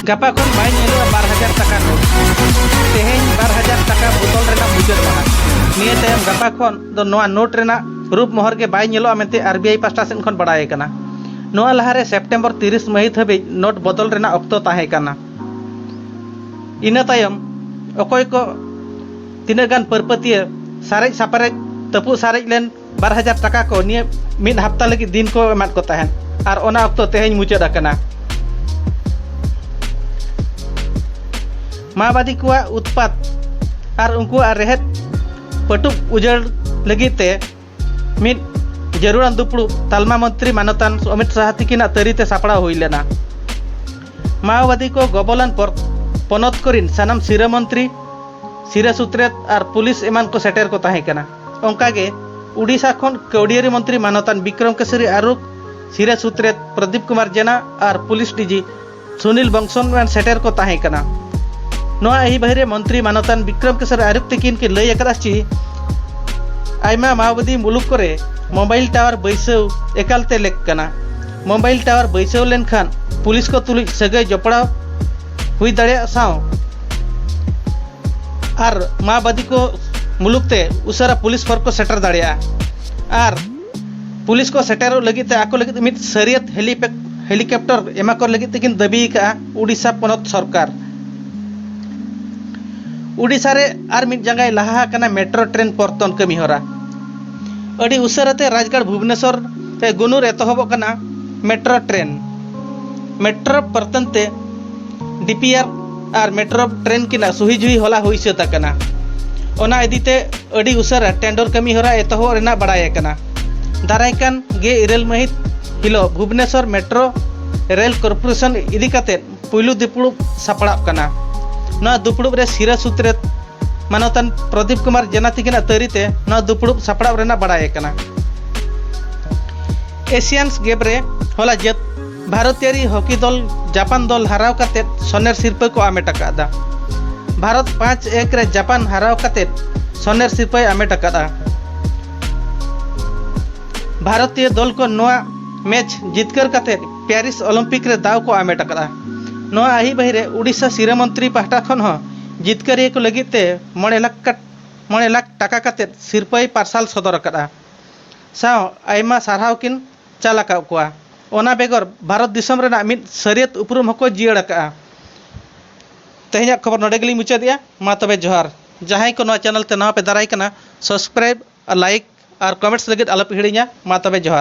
Gapa kon bayi nyelo 2000 taka ko. Teheng 2000 taka botol rena mujur maha. Niye tayam gapa kon do noa note rena रूप मोहर के बाय nyelo amenте RBI पास्टा सेन खन बड़ाय कना नोआ लहारे सेप्टेम्बर 30 महित हबे नोट बदल रेना अक्तो ताहे कना इना तायम अकोय को तिना गान परपतिया सारेज सापरेज तपु सारेज लेन 2000 टाका को निये मिद हफ्ता लगी दिन को एमात को ताहेन आर ओना अक्तो तेहेñ मुचाद आकना माओवादी को उत्पात आर उनको रेहत पटुक उजड़ लगी ते मिद जरूरन दुपड़ू तालमा मंत्री मानतान अमित शाह तिकिना तरीते सापड़ा हुई लेना माओवादी को गबलन पर पनत करिन सानाम सिरा मंत्री सिरा सुत्रेत और पुलिस एमान को सेटेर को ताहे कना ओंकागे उड़ीसा खन कौडियारी मंत्री मानतान विक्रम केसरी आरुक सिरा सुत्रेत प्रदीप कुमार जेना और पुलिस डीजी सुनील बंसन सेटेर को ताहे कना नोआ एही बहिरे मंत्री मानतान विक्रम केसरी आरुक तिकिन के लय एकरा ची आयमा माओवादी मुलुक करे मोबाइल टावर बैसव एकालते लेक कना मोबाइल टावर बैसव लेनखान पुलिस को तुलिज सगै जपड़ाव हुई दाड़े साव आर माओवादी को मुलुकते उसारा पुलिस फर को सेटर दाड़िया आर पुलिस को सेटर लगित आको लगित मित सरियत हेलीकॉप्टर एमा को लगित किन दबी का उड़ीसा पनत सरकार उड़ीसा रे आर मित जगह लहा कना मेट्रो ट्रेन परतन कमी होरा अड़ी उसरते राजगढ़ भुवनेश्वर ते गुनुर एतहबो कना मेट्रो ट्रेन मेट्रो परतनते डीपीआर और मेट्रो ट्रेन किना सुही जुही होला हुई सेता कना ओना इदीते अड़ी उसरा टेंडर कमी होरा एतहो रेना बड़ाय कना दारायकान गे इरेल महित हिलो भुवनेश्वर मेट्रो रेल कॉर्पोरेशन इदी काते पुइलु दिपुड़ु सापड़ा कना ना दुपुड़ुब रे सिरा सुत्रेत मानतान प्रदीप कुमार जेना तिकिना तरीते ना दुपुड़ुब सापड़ा रेना बड़ाय कना एशियंस गेम रे होला जत भारतीय हॉकी दल जापान दल हराव काते सोनेर सिरपा को आमेट अकादा भारत 5-1 रे जापान हराव काते सोनेर सिरपा आमेट अकादा भारतीय दल को नोआ मैच जीतकर काते पेरिस ओलंपिक रे दाव को आमेट अकादा नोआ आही बहिरे उड़ीसा सिरा मंत्री पाहटा खन हो जीतकर को लगिते 9 लाख टाका काते सिरपाई पार्सल सदर अकादा साव आयमा सारहाव किन चालाका कोआ ओना बेगर भारत दिसम रेना मिद सरियत उपरुम हको जियड़ का तेहेña खबर नोडे गेली मुचादिया मा तबे जोहार जहां को नोआ चैनल ते नवा पे दाराय कना सब्सक्राइब और लाइक और कमेंट्स लगित आलोप हिड़िña मा तबे जोहार।